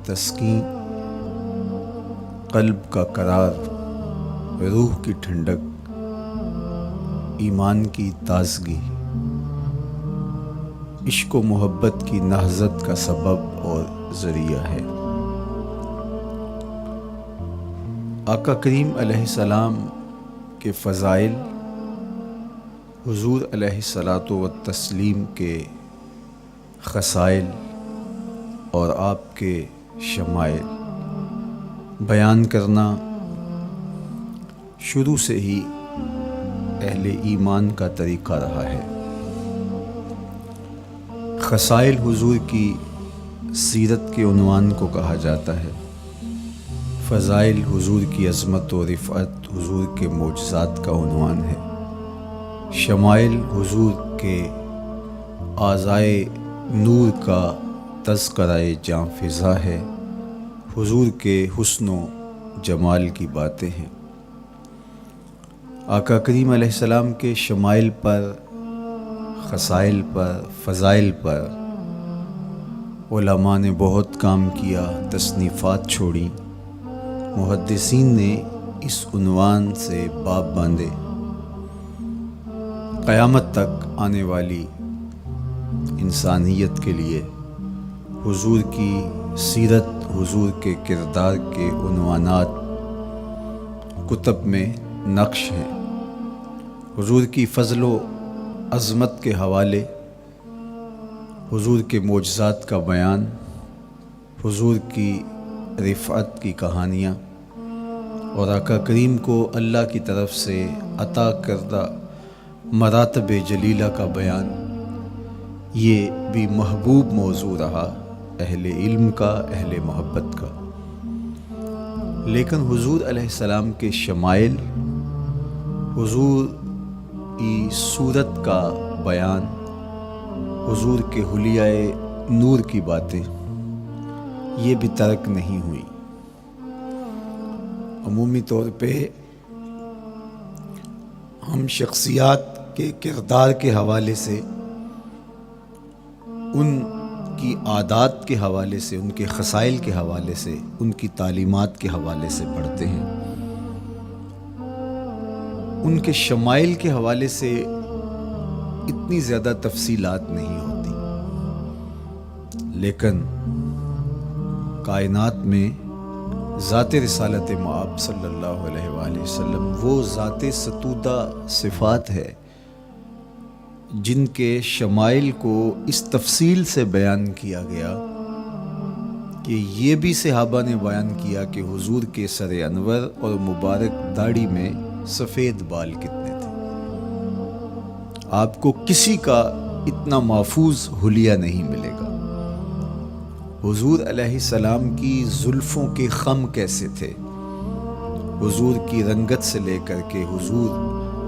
تسکین، قلب کا قرار، روح کی ٹھنڈک، ایمان کی تازگی، عشق و محبت کی نہضت کا سبب اور ذریعہ ہے۔ آقا کریم علیہ السلام کے فضائل، حضور علیہ الصلاۃ والتسلیم کے خصائل اور آپ کے شمائل بیان کرنا شروع سے ہی اہل ایمان کا طریقہ رہا ہے۔ خصائل حضور کی سیرت کے عنوان کو کہا جاتا ہے، فضائل حضور کی عظمت و رفعت حضور کے معجزات کا عنوان ہے، شمائل حضور کے اعضائے نور کا تذکرہ جاں فضا ہے، حضور کے حسن و جمال کی باتیں ہیں۔ آقا کریم علیہ السلام کے شمائل پر، خصائل پر، فضائل پر علماء نے بہت کام کیا، تصنیفات چھوڑی، محدثین نے اس عنوان سے باب باندھے۔ قیامت تک آنے والی انسانیت کے لیے حضور کی سیرت، حضور کے کردار کے عنوانات کتب میں نقش ہیں۔ حضور کی فضل و عظمت کے حوالے، حضور کے معجزات کا بیان، حضور کی رفعت کی کہانیاں اور آقا کریم کو اللہ کی طرف سے عطا کردہ مراتب جلیلہ کا بیان، یہ بھی محبوب موضوع رہا اہل علم کا، اہل محبت کا۔ لیکن حضور علیہ السلام کے شمائل، حضور کی صورت کا بیان، حضور کے حلیہ نور کی باتیں، یہ بھی ترک نہیں ہوئی۔ عمومی طور پہ ہم شخصیات کے کردار کے حوالے سے، ان کی عادات کے حوالے سے، ان کے خصائل کے حوالے سے، ان کی تعلیمات کے حوالے سے پڑھتے ہیں۔ ان کے شمائل کے حوالے سے اتنی زیادہ تفصیلات نہیں ہوتی، لیکن کائنات میں ذات رسالت مآب صلی اللہ علیہ وآلہ وسلم وہ ذات ستودہ صفات ہے جن کے شمائل کو اس تفصیل سے بیان کیا گیا کہ یہ بھی صحابہ نے بیان کیا کہ حضور کے سر انور اور مبارک داڑھی میں سفید بال کتنے تھے۔ آپ کو کسی کا اتنا محفوظ حلیہ نہیں ملے گا۔ حضور علیہ السلام کی زلفوں کے خم کیسے تھے، حضور کی رنگت سے لے کر کے حضور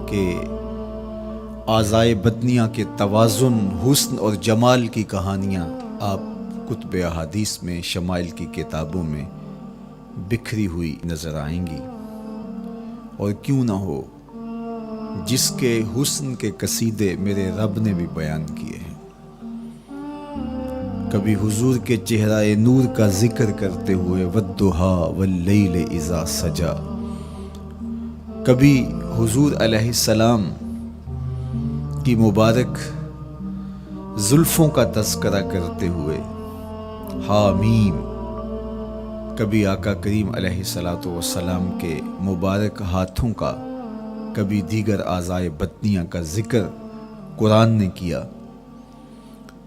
کے اعضائے بدنیہ کے توازن، حسن اور جمال کی کہانیاں آپ کتب احادیث میں، شمائل کی کتابوں میں بکھری ہوئی نظر آئیں گی۔ اور کیوں نہ ہو، جس کے حسن کے قصیدے میرے رب نے بھی بیان کیے ہیں۔ کبھی حضور کے چہرہ نور کا ذکر کرتے ہوئے والضحیٰ واللیل اذا سجا، کبھی حضور علیہ السلام کی مبارک زلفوں کا تذکرہ کرتے ہوئے حامیم، کبھی آقا کریم علیہ الصلاۃ والسلام کے مبارک ہاتھوں کا، کبھی دیگر اعضائے بدنیہ کا ذکر قرآن نے کیا۔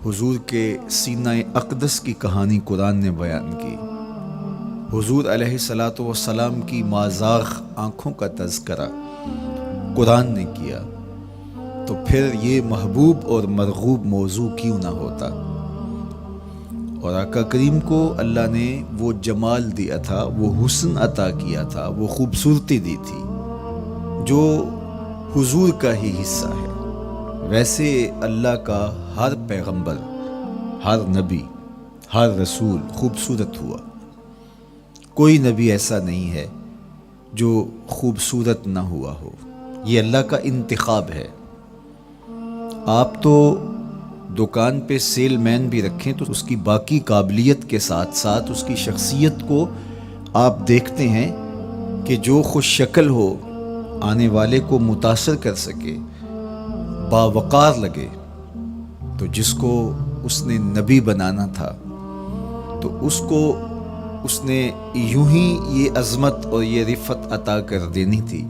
حضور کے سینہ اقدس کی کہانی قرآن نے بیان کی۔ حضور علیہ الصلاۃ والسلام کی مازاغ آنکھوں کا تذکرہ قرآن نے کیا، تو پھر یہ محبوب اور مرغوب موضوع کیوں نہ ہوتا۔ اور آقا کریم کو اللہ نے وہ جمال دیا تھا، وہ حسن عطا کیا تھا، وہ خوبصورتی دی تھی جو حضور کا ہی حصہ ہے۔ ویسے اللہ کا ہر پیغمبر، ہر نبی، ہر رسول خوبصورت ہوا۔ کوئی نبی ایسا نہیں ہے جو خوبصورت نہ ہوا ہو، یہ اللہ کا انتخاب ہے۔ آپ تو دکان پہ سیل مین بھی رکھیں تو اس کی باقی قابلیت کے ساتھ ساتھ اس کی شخصیت کو آپ دیکھتے ہیں کہ جو خوش شکل ہو، آنے والے کو متاثر کر سکے، باوقار لگے، تو جس کو اس نے نبی بنانا تھا تو اس کو اس نے یوں ہی یہ عظمت اور یہ رفت عطا کر دینی تھی۔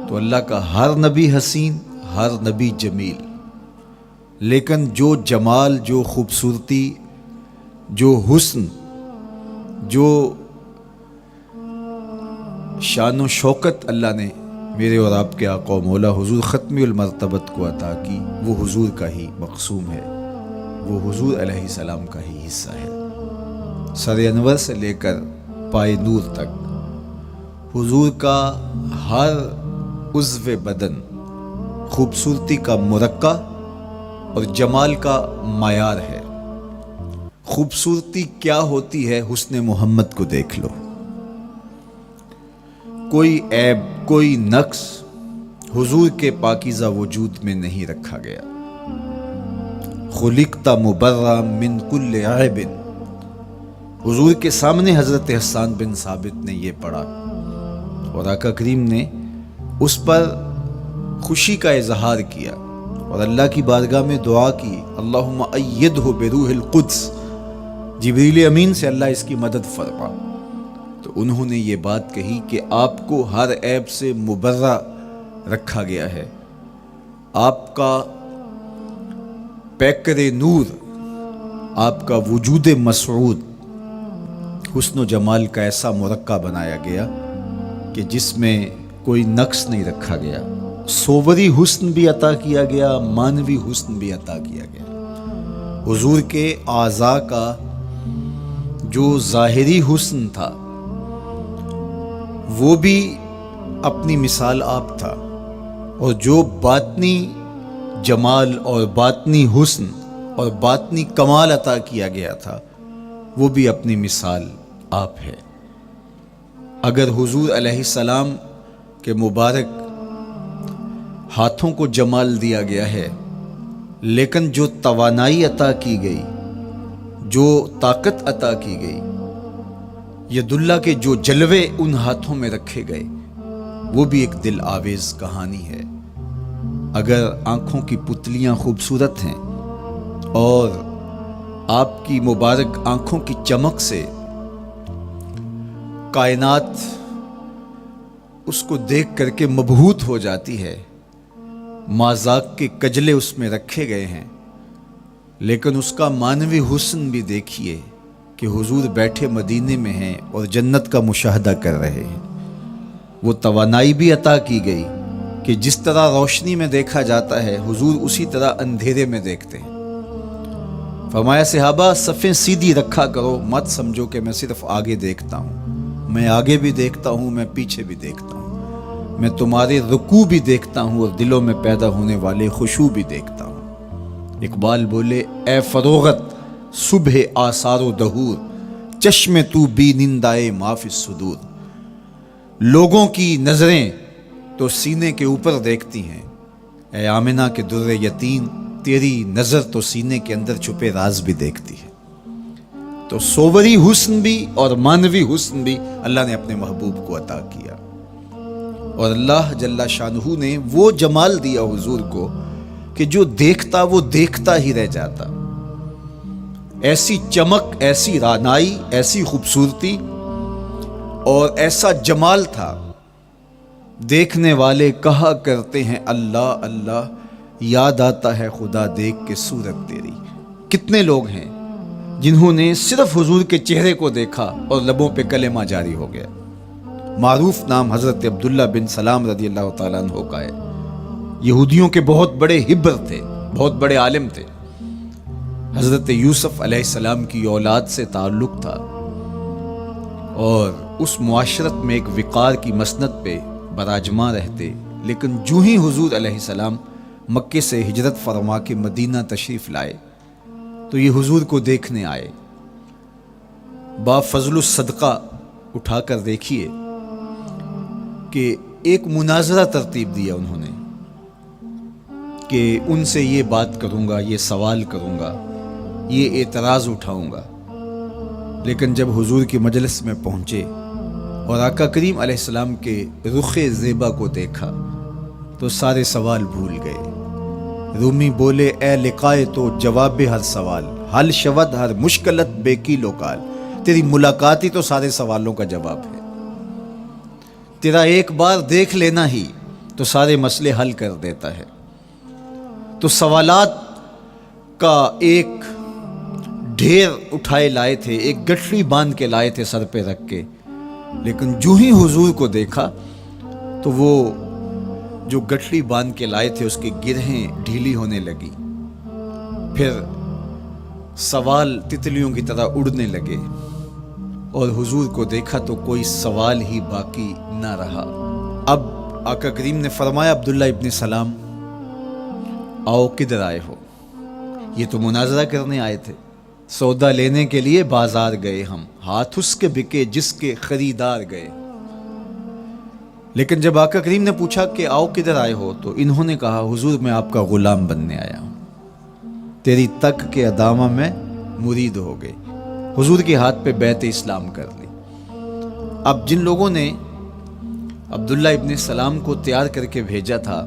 تو اللہ کا ہر نبی حسین، ہر نبی جمیل، لیکن جو جمال، جو خوبصورتی، جو حسن، جو شان و شوکت اللہ نے میرے اور آپ کے آقا و مولا حضور ختمی المرتبت کو عطا کی، وہ حضور کا ہی مقسوم ہے، وہ حضور علیہ السلام کا ہی حصہ ہے۔ سر انور سے لے کر پائے نور تک حضور کا ہر عضو بدن خوبصورتی کا مرقع اور جمال کا معیار ہے۔ خوبصورتی کیا ہوتی ہے؟ حسن محمد کو دیکھ لو، کوئی عیب، کوئی نقص حضور کے پاکیزہ وجود میں نہیں رکھا گیا۔ خلقت مبرأ من کل عیب، حضور کے سامنے حضرت حسان بن ثابت نے یہ پڑھا اور آقا کریم نے اس پر خوشی کا اظہار کیا اور اللہ کی بارگاہ میں دعا کی، اللہم ایدہ بروح القدس، جبریل امین سے اللہ اس کی مدد فرما۔ تو انہوں نے یہ بات کہی کہ آپ کو ہر عیب سے مبرہ رکھا گیا ہے، آپ کا پیکر نور، آپ کا وجود مسعود حسن و جمال کا ایسا مرقع بنایا گیا کہ جس میں کوئی نقص نہیں رکھا گیا۔ صوری حسن بھی عطا کیا گیا، مانوی حسن بھی عطا کیا گیا۔ حضور کے اعضاء کا جو ظاہری حسن تھا وہ بھی اپنی مثال آپ تھا، اور جو باطنی جمال اور باطنی حسن اور باطنی کمال عطا کیا گیا تھا وہ بھی اپنی مثال آپ ہے۔ اگر حضور علیہ السلام کے مبارک ہاتھوں کو جمال دیا گیا ہے، لیکن جو توانائی عطا کی گئی، جو طاقت عطا کی گئی، ید اللہ کے جو جلوے ان ہاتھوں میں رکھے گئے، وہ بھی ایک دل آویز کہانی ہے۔ اگر آنکھوں کی پتلیاں خوبصورت ہیں اور آپ کی مبارک آنکھوں کی چمک سے کائنات اس کو دیکھ کر کے مبہوت ہو جاتی ہے، مازاق کے کجلے اس میں رکھے گئے ہیں، لیکن اس کا مانوی حسن بھی دیکھیے کہ حضور بیٹھے مدینے میں ہیں اور جنت کا مشاہدہ کر رہے ہیں۔ وہ توانائی بھی عطا کی گئی کہ جس طرح روشنی میں دیکھا جاتا ہے حضور اسی طرح اندھیرے میں دیکھتے ہیں۔ فرمایا صحابہ صفیں سیدھی رکھا کرو، مت سمجھو کہ میں صرف آگے دیکھتا ہوں، میں آگے بھی دیکھتا ہوں، میں پیچھے بھی دیکھتا ہوں، میں تمہارے رکوع بھی دیکھتا ہوں اور دلوں میں پیدا ہونے والے خشوع بھی دیکھتا ہوں۔ اقبال بولے، اے فروغت صبح آثار و دہور، چشم تو بی نندائے ما فی الصدور۔ لوگوں کی نظریں تو سینے کے اوپر دیکھتی ہیں، اے آمنہ کے در یتیم، تیری نظر تو سینے کے اندر چھپے راز بھی دیکھتی ہے۔ تو صوری حسن بھی اور مانوی حسن بھی اللہ نے اپنے محبوب کو عطا کیا، اور اللہ جل شانہ نے وہ جمال دیا حضور کو کہ جو دیکھتا وہ دیکھتا ہی رہ جاتا۔ ایسی چمک، ایسی رعنائی، ایسی خوبصورتی اور ایسا جمال تھا، دیکھنے والے کہا کرتے ہیں اللہ اللہ، یاد آتا ہے خدا دیکھ کے صورت تیری۔ کتنے لوگ ہیں جنہوں نے صرف حضور کے چہرے کو دیکھا اور لبوں پہ کلمہ جاری ہو گیا۔ معروف نام حضرت عبداللہ بن سلام رضی اللہ تعالیٰ عنہ کا ہے۔ یہودیوں کے بہت بڑے حبر تھے، بہت بڑے عالم تھے۔ حضرت یوسف علیہ السلام کی اولاد سے تعلق تھا، اور اس معاشرت میں ایک وقار کی مسند پہ براجماں رہتے، لیکن جو ہی حضور علیہ السلام مکے سے ہجرت فرما کے مدینہ تشریف لائے تو یہ حضور کو دیکھنے آئے۔ با فضل الصدقہ اٹھا کر دیکھیے کہ ایک مناظرہ ترتیب دیا انہوں نے کہ ان سے یہ بات کروں گا، یہ سوال کروں گا، یہ اعتراض اٹھاؤں گا، لیکن جب حضور کی مجلس میں پہنچے اور آقا کریم علیہ السلام کے رخ زیبا کو دیکھا تو سارے سوال بھول گئے۔ رومی بولے اے لقائے تو جواب ہر سوال، حل شود ہر مشکلت بے کی لوکال۔ تیری ملاقات ہی تو سارے سوالوں کا جواب ہے، تیرا ایک بار دیکھ لینا ہی تو سارے مسئلے حل کر دیتا ہے۔ تو سوالات کا ایک ڈھیر اٹھائے لائے تھے، ایک گٹھڑی باندھ کے لائے تھے سر پہ رکھ کے، لیکن جو ہی حضور کو دیکھا تو وہ جو گٹھڑی باندھ کے لائے تھے اس کی گرہیں ڈھیلی ہونے لگی، پھر سوال تتلیوں کی طرح اڑنے لگے، اور حضور کو دیکھا تو کوئی سوال ہی باقی نہ رہا۔ اب آقا کریم نے فرمایا عبداللہ ابن سلام آؤ کدھر آئے ہو؟ یہ تو مناظرہ کرنے آئے تھے، سودا لینے کے لیے بازار گئے ہم، ہاتھ اس کے بکے جس کے خریدار گئے۔ لیکن جب آقا کریم نے پوچھا کہ آؤ کدھر آئے ہو تو انہوں نے کہا حضور میں آپ کا غلام بننے آیا ہوں، تیری تک کے ادامہ میں مرید ہو گئے، حضور کے ہاتھ پہ بیعت اسلام کر لی۔ اب جن لوگوں نے عبداللہ ابن سلام کو تیار کر کے بھیجا تھا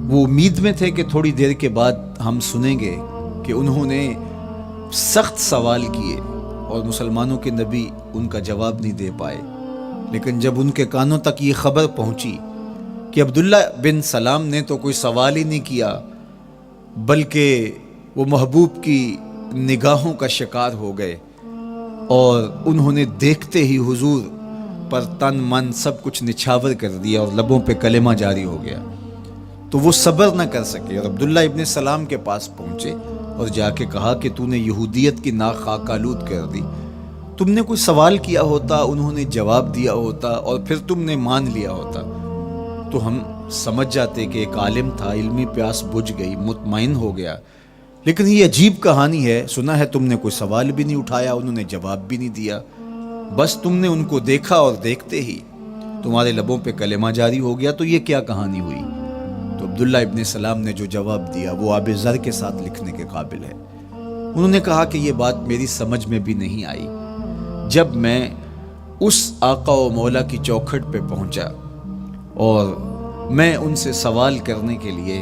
وہ امید میں تھے کہ تھوڑی دیر کے بعد ہم سنیں گے کہ انہوں نے سخت سوال کیے اور مسلمانوں کے نبی ان کا جواب نہیں دے پائے، لیکن جب ان کے کانوں تک یہ خبر پہنچی کہ عبداللہ بن سلام نے تو کوئی سوال ہی نہیں کیا بلکہ وہ محبوب کی نگاہوں کا شکار ہو گئے اور انہوں نے دیکھتے ہی حضور پر تن من سب کچھ نچھاور کر دیا اور لبوں پہ کلمہ جاری ہو گیا، تو وہ صبر نہ کر سکے اور عبداللہ ابن سلام کے پاس پہنچے اور جا کے کہا کہ تو نے یہودیت کی ناک خاک آلود کر دی، تم نے کوئی سوال کیا ہوتا، انہوں نے جواب دیا ہوتا اور پھر تم نے مان لیا ہوتا تو ہم سمجھ جاتے کہ ایک عالم تھا، علمی پیاس بجھ گئی، مطمئن ہو گیا، لیکن یہ عجیب کہانی ہے، سنا ہے تم نے کوئی سوال بھی نہیں اٹھایا، انہوں نے جواب بھی نہیں دیا، بس تم نے ان کو دیکھا اور دیکھتے ہی تمہارے لبوں پہ کلمہ جاری ہو گیا، تو یہ کیا کہانی ہوئی؟ تو عبداللہ ابن سلام نے جو جواب دیا وہ آب زر کے ساتھ لکھنے کے قابل ہے۔ انہوں نے کہا کہ یہ بات میری سمجھ میں بھی نہیں آئی، جب میں اس آقا و مولا کی چوکھٹ پہ پہنچا اور میں ان سے سوال کرنے کے لیے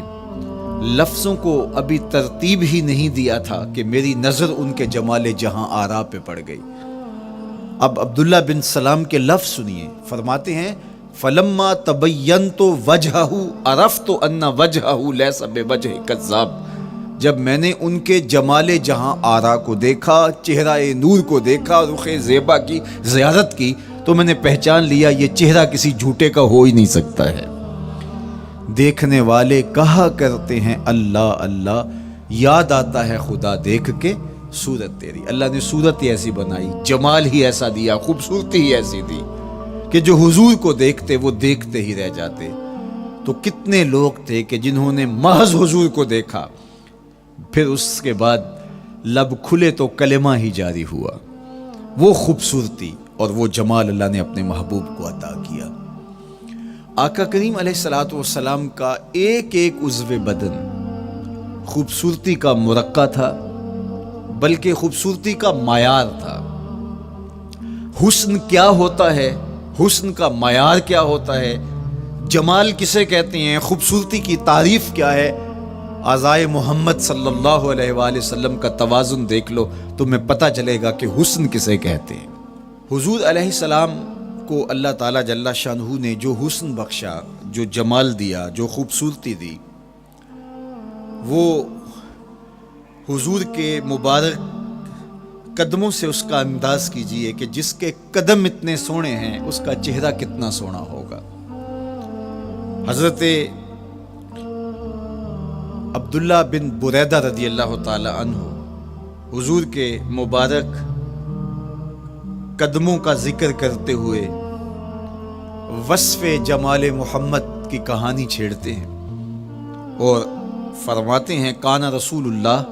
لفظوں کو ابھی ترتیب ہی نہیں دیا تھا کہ میری نظر ان کے جمال جہاں آرا پہ پڑ گئی۔ اب عبداللہ بن سلام کے لفظ سنیے، فرماتے ہیں فلما تبینت وجہہ عرفت ان وجہہ لیس بوجہ کذاب، جب میں نے ان کے جمال جہاں آرا کو دیکھا، چہرہ نور کو دیکھا، رخ زیبا کی زیارت کی، تو میں نے پہچان لیا یہ چہرہ کسی جھوٹے کا ہو ہی نہیں سکتا ہے۔ دیکھنے والے کہا کرتے ہیں اللہ اللہ، یاد آتا ہے خدا دیکھ کے صورت تیری، اللہ نے صورت ہی ایسی بنائی، جمال ہی ایسا دیا، خوبصورتی ہی ایسی دی کہ جو حضور کو دیکھتے وہ دیکھتے ہی رہ جاتے۔ تو کتنے لوگ تھے کہ جنہوں نے محض حضور کو دیکھا پھر اس کے بعد لب کھلے تو کلمہ ہی جاری ہوا۔ وہ خوبصورتی اور وہ جمال اللہ نے اپنے محبوب کو عطا کیا۔ آقا کریم علیہ الصلوۃ والسلام کا ایک ایک عضو بدن خوبصورتی کا مرقع تھا، بلکہ خوبصورتی کا معیار تھا۔ حسن کیا ہوتا ہے، حسن کا معیار کیا ہوتا ہے، جمال کسے کہتے ہیں، خوبصورتی کی تعریف کیا ہے، اعضائے محمد صلی اللہ علیہ وآلہ وسلم کا توازن دیکھ لو تمہیں پتہ چلے گا کہ حسن کسے کہتے ہیں۔ حضور علیہ السلام کو اللہ تعالیٰ جل شانہ نے جو حسن بخشا، جو جمال دیا، جو خوبصورتی دی، وہ حضور کے مبارک قدموں سے اس کا انداز کیجئے کہ جس کے قدم اتنے سونے ہیں اس کا چہرہ کتنا سونا ہوگا۔ حضرت عبداللہ بن بریدہ رضی اللہ تعالی عنہ حضور کے مبارک قدموں کا ذکر کرتے ہوئے وصف جمال محمد کی کہانی چھیڑتے ہیں اور فرماتے ہیں کان رسول اللہ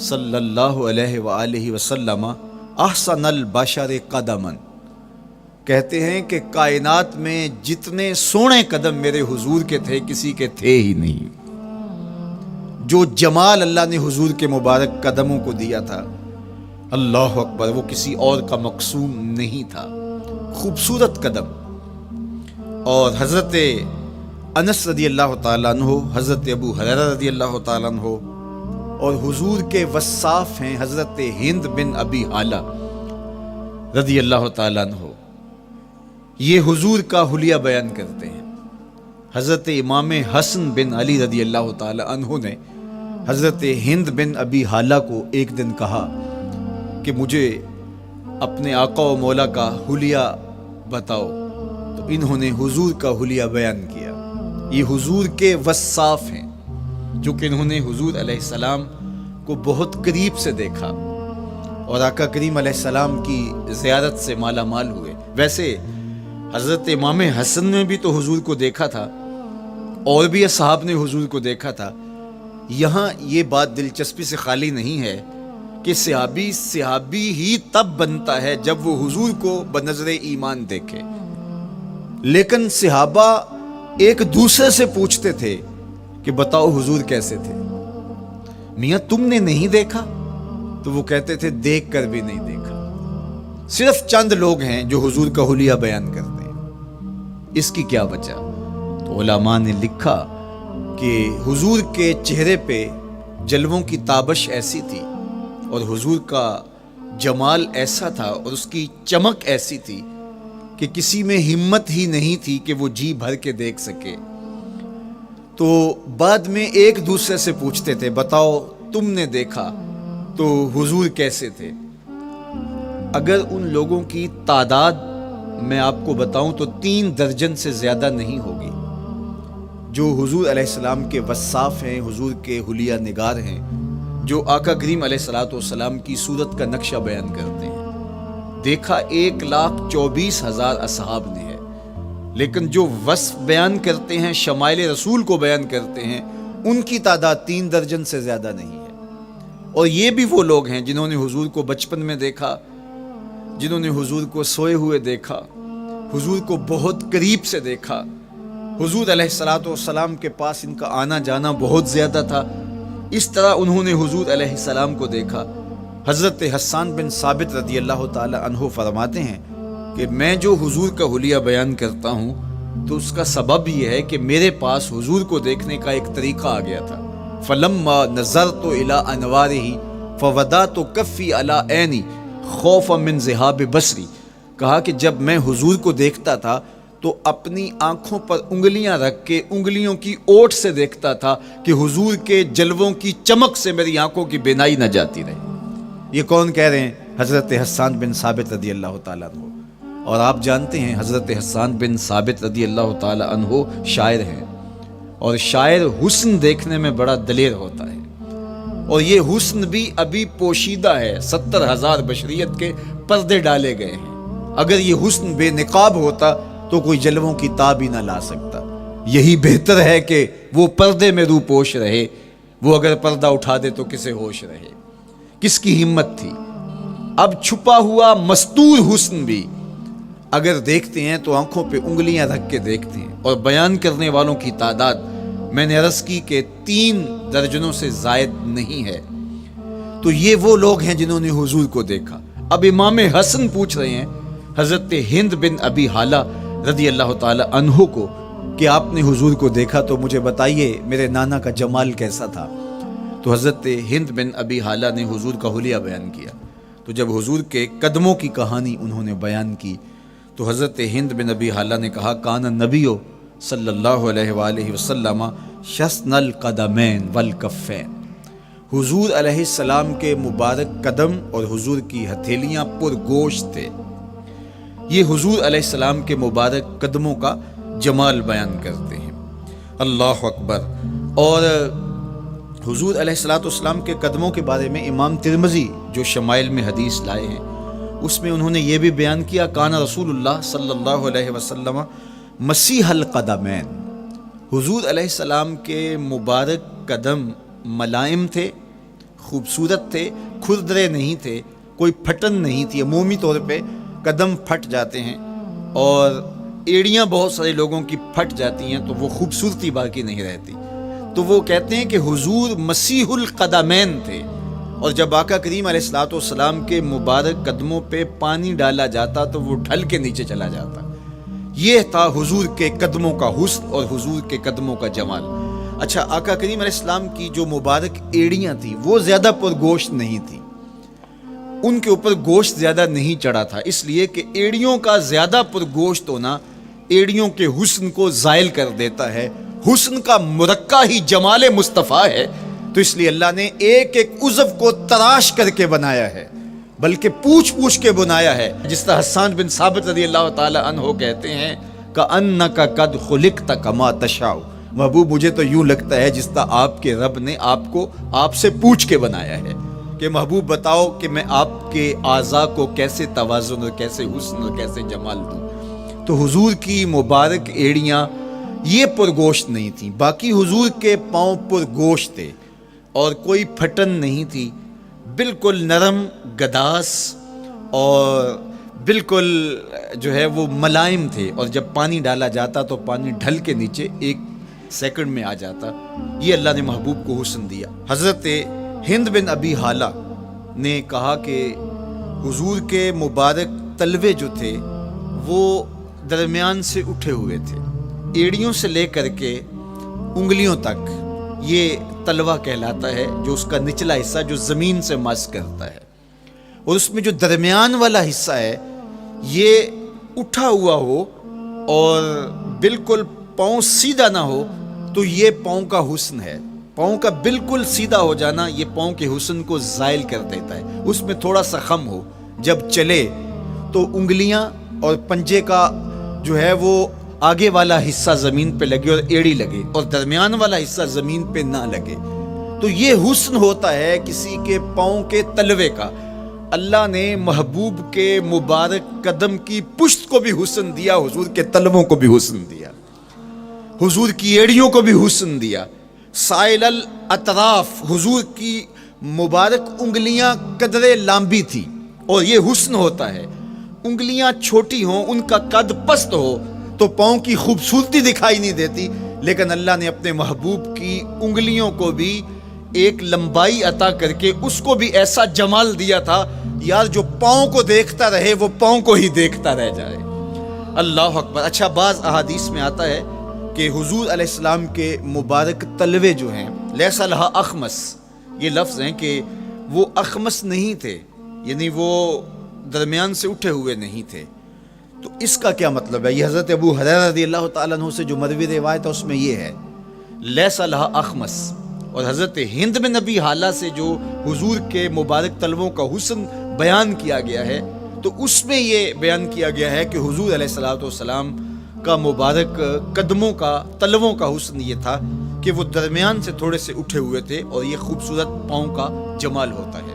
صلی اللہ علیہ وآلہ وسلم احسن البشر قدما، کہتے ہیں کہ کائنات میں جتنے سونے قدم میرے حضور کے تھے کسی کے تھے ہی نہیں۔ جو جمال اللہ نے حضور کے مبارک قدموں کو دیا تھا، اللہ اکبر، وہ کسی اور کا مقسوم نہیں تھا۔ خوبصورت قدم۔ اور حضرت انس رضی اللہ تعالیٰ عنہ، حضرت ابو ہریرہ رضی اللہ تعالیٰ عنہ، اور حضور کے وصاف ہیں حضرت ہند بن ابی حالہ رضی اللہ تعالیٰ عنہ، یہ حضور کا حلیہ بیان کرتے ہیں۔ حضرت امام حسن بن علی رضی اللہ تعالیٰ عنہ نے حضرت ہند بن ابی حالہ کو ایک دن کہا کہ مجھے اپنے آقا و مولا کا حلیہ بتاؤ، تو انہوں نے حضور کا حلیہ بیان کیا۔ یہ حضور کے وصاف ہیں جو کہ انہوں نے حضور علیہ السلام کو بہت قریب سے دیکھا اور آقا کریم علیہ السلام کی زیارت سے مالا مال ہوئے۔ ویسے حضرت امام حسن نے بھی تو حضور کو دیکھا تھا، اور بھی اصحاب نے حضور کو دیکھا تھا۔ یہاں یہ بات دلچسپی سے خالی نہیں ہے کہ صحابی ہی تب بنتا ہے جب وہ حضور کو بنظر ایمان دیکھے، لیکن صحابہ ایک دوسرے سے پوچھتے تھے کہ بتاؤ حضور کیسے تھے؟ میاں تم نے نہیں دیکھا؟ تو وہ کہتے تھے دیکھ کر بھی نہیں دیکھا۔ صرف چند لوگ ہیں جو حضور کا حلیہ بیان کرتے ہیں۔ اس کی کیا وجہ؟ تو علماء نے لکھا کہ حضور کے چہرے پہ جلووں کی تابش ایسی تھی، اور حضور کا جمال ایسا تھا، اور اس کی چمک ایسی تھی کہ کسی میں ہمت ہی نہیں تھی کہ وہ جی بھر کے دیکھ سکے۔ تو بعد میں ایک دوسرے سے پوچھتے تھے بتاؤ تم نے دیکھا تو حضور کیسے تھے؟ اگر ان لوگوں کی تعداد میں آپ کو بتاؤں تو 3 درجن سے زیادہ نہیں ہوگی جو حضور علیہ السلام کے وصاف ہیں، حضور کے حلیہ نگار ہیں، جو آقا کریم علیہ السلام کی صورت کا نقشہ بیان کرتے ہیں۔ دیکھا 1,24,000 اصحاب نے ہے، لیکن جو وصف بیان کرتے ہیں، شمائل رسول کو بیان کرتے ہیں، ان کی تعداد 3 درجن سے زیادہ نہیں ہے۔ اور یہ بھی وہ لوگ ہیں جنہوں نے حضور کو بچپن میں دیکھا، جنہوں نے حضور کو سوئے ہوئے دیکھا، حضور کو بہت قریب سے دیکھا۔ حضور علیہ السلام کے پاس ان کا آنا جانا بہت زیادہ تھا، اس طرح انہوں نے حضور علیہ السلام کو دیکھا۔ حضرت حسان بن ثابت رضی اللہ تعالی عنہ فرماتے ہیں کہ میں جو حضور کا حلیہ بیان کرتا ہوں تو اس کا سبب یہ ہے کہ میرے پاس حضور کو دیکھنے کا ایک طریقہ آ گیا تھا۔ فلما نظرت الى انوارہ فوضعت کفی علی عینی خوفا من ذہاب بصری، کہا کہ جب میں حضور کو دیکھتا تھا تو اپنی آنکھوں پر انگلیاں رکھ کے انگلیوں کی اوٹ سے دیکھتا تھا کہ حضور کے جلووں کی چمک سے میری آنکھوں کی بینائی نہ جاتی رہے۔ یہ کون کہہ رہے ہیں؟ حضرت حسان بن ثابت رضی اللہ تعالیٰ عنہ۔ اور آپ جانتے ہیں حضرت حسان بن ثابت رضی اللہ تعالیٰ عنہ شاعر ہیں، اور شاعر حسن دیکھنے میں بڑا دلیر ہوتا ہے، اور یہ حسن بھی ابھی پوشیدہ ہے، 70,000 بشریت کے پردے ڈالے گئے ہیں۔ اگر یہ حسن بے نقاب ہوتا تو کوئی جلووں کی تاب ہی نہ لا سکتا۔ یہی بہتر ہے کہ وہ پردے میں روح پوش رہے، وہ اگر پردہ اٹھا دے تو کسے ہوش رہے؟ کس کی ہمت تھی؟ اب چھپا ہوا مستور حسن بھی اگر دیکھتے ہیں تو آنکھوں پہ انگلیاں رکھ کے دیکھتے ہیں، اور بیان کرنے والوں کی تعداد میں نے عرض کی کہ 3 درجنوں سے زائد نہیں ہے۔ تو یہ وہ لوگ ہیں جنہوں نے حضور کو دیکھا۔ اب امام حسن پوچھ رہے ہیں حضرت ہند بن ابی حالہ رضی اللہ تعالی عنہ کو کہ آپ نے حضور کو دیکھا تو مجھے بتائیے میرے نانا کا جمال کیسا تھا؟ تو حضرت ہند بن ابی حالہ نے حضور کا حلیہ بیان کیا۔ تو جب حضور کے قدموں کی کہانی انہوں نے بیان کی تو حضرت ہند بن ابی حالہ نے کہا کان النبی صلی اللہ علیہ وآلہ وسلم شسن القدمین والکفین، حضور علیہ السلام کے مبارک قدم اور حضور کی ہتھیلیاں پر گوشت تھے۔ یہ حضور علیہ السلام کے مبارک قدموں کا جمال بیان کرتے ہیں۔ اللہ اکبر۔ اور حضور علیہ السلام کے قدموں کے بارے میں امام ترمذی جو شمائل میں حدیث لائے ہیں اس میں انہوں نے یہ بھی بیان کیا کان رسول اللہ صلی اللہ علیہ وسلم مسیح القدمین، حضور علیہ السلام کے مبارک قدم ملائم تھے، خوبصورت تھے، کھردرے نہیں تھے، کوئی پھٹن نہیں تھی۔ عمومی طور پہ قدم پھٹ جاتے ہیں اور ایڑیاں بہت سارے لوگوں کی پھٹ جاتی ہیں تو وہ خوبصورتی باقی نہیں رہتی۔ تو وہ کہتے ہیں کہ حضور مسیح القدمین تھے، اور جب آقا کریم علیہ الصلوۃ والسلام کے مبارک قدموں پہ پانی ڈالا جاتا تو وہ ڈھل کے نیچے چلا جاتا۔ یہ تھا حضور کے قدموں کا حسن اور حضور کے قدموں کا جمال۔ اچھا، آقا کریم علیہ السلام کی جو مبارک ایڑیاں تھیں وہ زیادہ پرگوشت نہیں تھیں، ان کے اوپر گوشت زیادہ نہیں چڑھا تھا، اس لیے کہ ایڑیوں کا زیادہ پرگوشت ہونا ایڑیوں کے حسن کو زائل کر دیتا ہے۔ حسن کا مرقع ہی جمال مصطفیٰ ہے، تو اس لیے اللہ نے ایک ایک عضو کو تراش کر کے بنایا ہے، بلکہ پوچھ پوچھ کے بنایا ہے۔ جس طرح حسان بن ثابت رضی اللہ تعالی عنہ کہتے ہیں کأنک قد خلقت کما تشاء، محبوب مجھے تو یوں لگتا ہے جس طرح آپ کے رب نے آپ کو آپ سے پوچھ کے بنایا ہے کہ محبوب بتاؤ کہ میں آپ کے اعضاء کو کیسے توازن اور کیسے حسن اور کیسے جمال دوں۔ تو حضور کی مبارک ایڑیاں یہ پرگوشت نہیں تھیں، باقی حضور کے پاؤں پرگوشت تھے اور کوئی پھٹن نہیں تھی، بالکل نرم گداس اور بالکل جو ہے وہ ملائم تھے، اور جب پانی ڈالا جاتا تو پانی ڈھل کے نیچے 1 سیکنڈ میں آ جاتا۔ یہ اللہ نے محبوب کو حسن دیا۔ حضرت ہند بن ابی حالہ نے کہا کہ حضور کے مبارک تلوے جو تھے وہ درمیان سے اٹھے ہوئے تھے، ایڑیوں سے لے کر کے انگلیوں تک یہ تلوہ کہلاتا ہے، جو اس کا نچلا حصہ جو زمین سے مس کرتا ہے، اور اس میں جو درمیان والا حصہ ہے یہ اٹھا ہوا ہو اور بالکل پاؤں سیدھا نہ ہو تو یہ پاؤں کا حسن ہے۔ پاؤں کا بالکل سیدھا ہو جانا یہ پاؤں کے حسن کو زائل کر دیتا ہے۔ اس میں تھوڑا سا خم ہو، جب چلے تو انگلیاں اور پنجے کا جو ہے وہ آگے والا حصہ زمین پہ لگے اور ایڑی لگے، اور درمیان والا حصہ زمین پہ نہ لگے، تو یہ حسن ہوتا ہے کسی کے پاؤں کے تلوے کا۔ اللہ نے محبوب کے مبارک قدم کی پشت کو بھی حسن دیا، حضور کے تلووں کو بھی حسن دیا، حضور کی ایڑیوں کو بھی حسن دیا۔ سائل الاطراف، حضور کی مبارک انگلیاں قدرے لامبی تھی، اور یہ حسن ہوتا ہے۔ انگلیاں چھوٹی ہوں، ان کا قد پست ہو تو پاؤں کی خوبصورتی دکھائی نہیں دیتی، لیکن اللہ نے اپنے محبوب کی انگلیوں کو بھی ایک لمبائی عطا کر کے اس کو بھی ایسا جمال دیا تھا، یار جو پاؤں کو دیکھتا رہے وہ پاؤں کو ہی دیکھتا رہ جائے۔ اللہ اکبر۔ اچھا، بعض احادیث میں آتا ہے کہ حضور علیہ السلام کے مبارک تلوے جو ہیں لیس لہا اخمس، یہ لفظ ہیں کہ وہ اخمس نہیں تھے، یعنی وہ درمیان سے اٹھے ہوئے نہیں تھے۔ تو اس کا کیا مطلب ہے؟ یہ حضرت ابو ہریرہ رضی اللہ تعالیٰ عنہ سے جو مروی روایت ہے اس میں یہ ہے لیس لہا اخمس، اور حضرت ہند بن ابی حالہ سے جو حضور کے مبارک تلووں کا حسن بیان کیا گیا ہے تو اس میں یہ بیان کیا گیا ہے کہ حضور علیہ الصلوۃ والسلام کا مبارک قدموں کا تلووں کا حسن یہ تھا کہ وہ درمیان سے تھوڑے سے اٹھے ہوئے تھے، اور یہ خوبصورت پاؤں کا جمال ہوتا ہے۔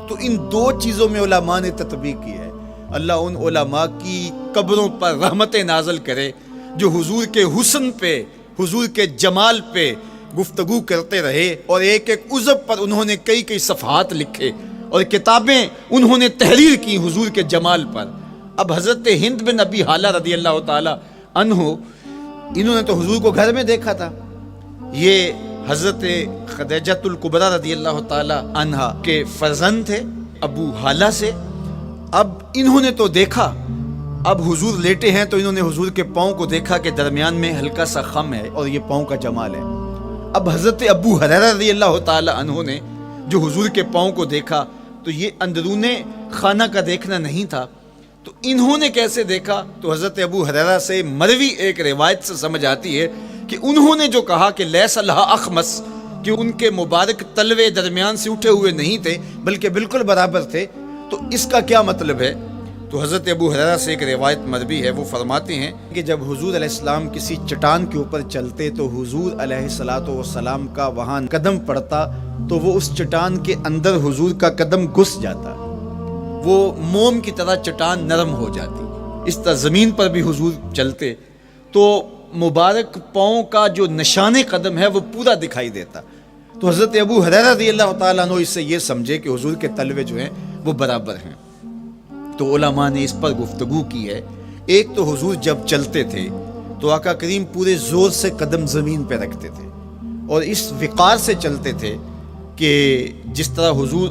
تو ان 2 چیزوں میں علماء نے تطبیق کی ہے۔ اللہ ان علماء کی قبروں پر رحمتیں نازل کرے جو حضور کے حسن پہ، حضور کے جمال پہ گفتگو کرتے رہے، اور ایک ایک عضو پر انہوں نے کئی صفحات لکھے اور کتابیں انہوں نے تحریر کی حضور کے جمال پر۔ اب حضرت ہند بن ابی حالہ رضی اللہ تعالی عنہ، انہوں نے تو حضور کو گھر میں دیکھا تھا، یہ حضرت خدیجۃ الکبریٰ رضی اللہ تعالی عنہا کے فرزند تھے ابو حالہ سے۔ اب انہوں نے تو دیکھا، اب حضور لیٹے ہیں تو انہوں نے حضور کے پاؤں کو دیکھا کہ درمیان میں ہلکا سا خم ہے اور یہ پاؤں کا جمال ہے۔ اب حضرت ابو ہریرہ رضی اللہ تعالی عنہ نے جو حضور کے پاؤں کو دیکھا تو یہ اندرون خانہ کا دیکھنا نہیں تھا، تو انہوں نے کیسے دیکھا؟ تو حضرت ابو ہریرہ سے مروی ایک روایت سے سمجھ آتی ہے کہ انہوں نے جو کہا کہ لیس لہا اخمس، کہ ان کے مبارک تلوے درمیان سے اٹھے ہوئے نہیں تھے بلکہ بالکل برابر تھے، تو اس کا کیا مطلب ہے؟ تو حضرت ابو ہریرہ سے ایک روایت مروی ہے، وہ فرماتے ہیں کہ جب حضور علیہ السلام کسی چٹان کے اوپر چلتے تو حضور علیہ الصلوۃ والسلام کا وہاں قدم پڑتا تو وہ اس چٹان کے اندر حضور کا قدم گھس جاتا، وہ موم کی طرح چٹان نرم ہو جاتی۔ اس طرح زمین پر بھی حضور چلتے تو مبارک پاؤں کا جو نشان قدم ہے وہ پورا دکھائی دیتا۔ تو حضرت ابو ہریرہ رضی اللہ تعالیٰ عنہ اس سے یہ سمجھے کہ حضور کے تلوے جو ہیں وہ برابر ہیں۔ تو علماء نے اس پر گفتگو کی ہے۔ ایک تو حضور جب چلتے تھے تو آقا کریم پورے زور سے قدم زمین پہ رکھتے تھے، اور اس وقار سے چلتے تھے کہ جس طرح حضور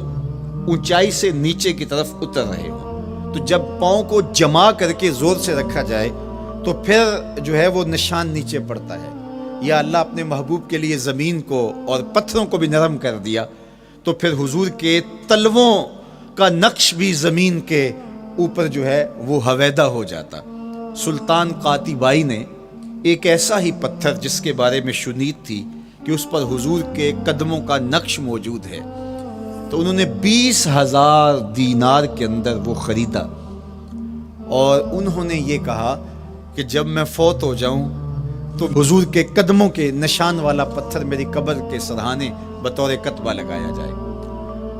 اونچائی سے نیچے کی طرف اتر رہے ہوں، تو جب پاؤں کو جما کر کے زور سے رکھا جائے تو پھر جو ہے وہ نشان نیچے پڑتا ہے. یا اللہ اپنے محبوب کے لیے زمین کو اور پتھروں کو بھی نرم کر دیا تو پھر حضور کے تلووں کا نقش بھی زمین کے اوپر جو ہے وہ حویدہ ہو جاتا. سلطان قاتیبائی نے ایک ایسا ہی پتھر جس کے بارے میں شنید تھی کہ اس پر حضور کے قدموں کا نقش موجود ہے، تو انہوں نے 20,000 دینار کے اندر وہ خریدا اور انہوں نے یہ کہا کہ جب میں فوت ہو جاؤں تو حضور کے قدموں کے نشان والا پتھر میری قبر کے سرہانے بطور کتبہ لگایا جائے.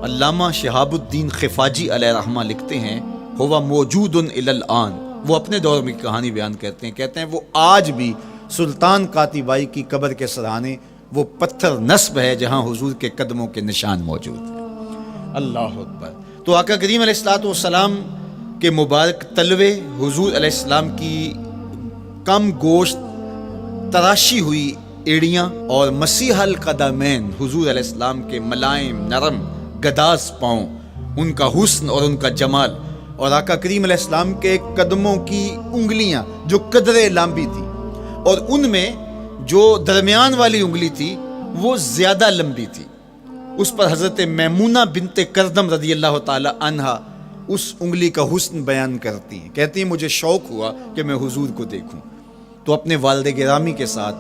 علامہ شہاب الدین خفاجی علیہ رحمہ لکھتے ہیں ہوا موجود الی الآن، وہ اپنے دور میں کہانی بیان کرتے ہیں وہ آج بھی سلطان قاتیبائی کی قبر کے سرہانے وہ پتھر نصب ہے جہاں حضور کے قدموں کے نشان موجود ہیں. اللہ اکبر. تو آقا کریم علیہ الصلوۃ والسلام کے مبارک تلوے، حضور علیہ السلام کی کم گوشت تراشی ہوئی ایڑیاں اور مسیح القدمین، حضور علیہ السلام کے ملائم نرم گداز پاؤں، ان کا حسن اور ان کا جمال، اور آقا کریم علیہ السلام کے قدموں کی انگلیاں جو قدرے لمبی تھی اور ان میں جو درمیان والی انگلی تھی وہ زیادہ لمبی تھی. اس پر حضرت میمونہ بنت کردم رضی اللہ تعالی عنہا اس انگلی کا حسن بیان کرتی ہیں. کہتی ہیں مجھے شوق ہوا کہ میں حضور کو دیکھوں، تو اپنے والد گرامی کے ساتھ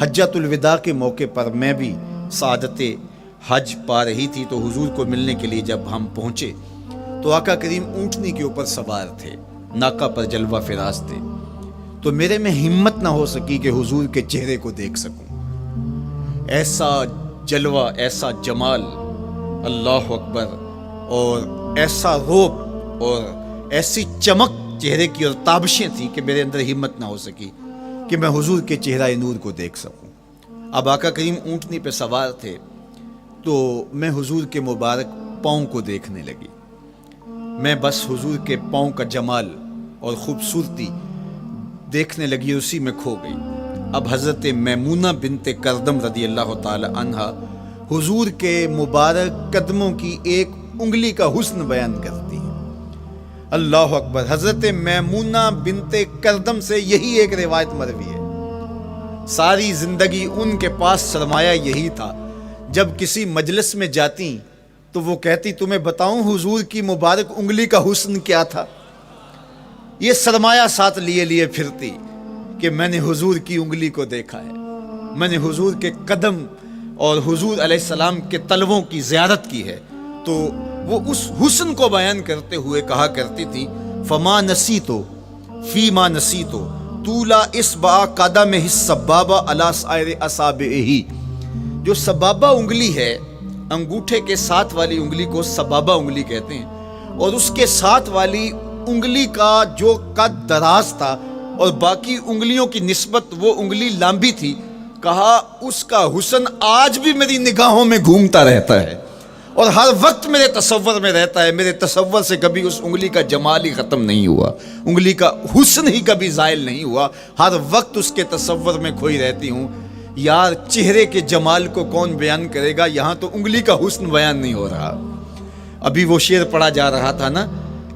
حجۃ الوداع کے موقع پر میں بھی سعادت حج پا رہی تھی، تو حضور کو ملنے کے لیے جب ہم پہنچے تو آقا کریم اونٹنی کے اوپر سوار تھے، ناکا پر جلوہ فراز تھے، تو میرے میں ہمت نہ ہو سکی کہ حضور کے چہرے کو دیکھ سکوں. ایسا جلوہ، ایسا جمال، اللہ اکبر، اور ایسا روب اور ایسی چمک چہرے کی اور تابشیں تھیں کہ میرے اندر ہمت نہ ہو سکی کہ میں حضور کے چہرہ نور کو دیکھ سکوں. اب آقا کریم اونٹنی پہ سوار تھے تو میں حضور کے مبارک پاؤں کو دیکھنے لگی. میں بس حضور کے پاؤں کا جمال اور خوبصورتی دیکھنے لگی، اسی میں کھو گئی. اب حضرت میمونہ بنت کردم رضی اللہ تعالی عنہا حضور کے مبارک قدموں کی ایک انگلی کا حسن بیان کرتی ہیں. اللہ اکبر. حضرت میمونہ بنت کردم سے یہی ایک روایت مروی ہے. ساری زندگی ان کے پاس سرمایہ یہی تھا، جب کسی مجلس میں جاتی تو وہ کہتی تمہیں بتاؤں حضور کی مبارک انگلی کا حسن کیا تھا. یہ سرمایہ ساتھ لیے لیے پھرتی کہ میں نے حضور کی انگلی کو دیکھا ہے، میں نے حضور کے قدم اور حضور علیہ السلام کے تلووں کی زیارت کی ہے. تو وہ اس حسن کو بیان کرتے ہوئے کہا کرتی تھی فما نسیتو فیما نسیتو طولا اصبع قدمہ السبابہ علی سائر اصابعہ. جو سبابہ انگلی ہے، انگوٹھے کے ساتھ والی انگلی کو سبابہ انگلی کہتے ہیں، اور اس کے ساتھ والی انگلی کا جو قد دراز تھا اور باقی انگلیوں کی نسبت وہ انگلی لمبی تھی، کہا اس کا حسن آج بھی میری نگاہوں میں گھومتا رہتا ہے اور ہر وقت میرے تصور میں رہتا ہے. میرے تصور سے کبھی اس انگلی کا جمال ہی ختم نہیں ہوا، انگلی کا حسن ہی کبھی زائل نہیں ہوا، ہر وقت اس کے تصور میں کھوئی رہتی ہوں. یار چہرے کے جمال کو کون بیان کرے گا، یہاں تو انگلی کا حسن بیان نہیں ہو رہا. ابھی وہ شعر پڑھا جا رہا تھا نا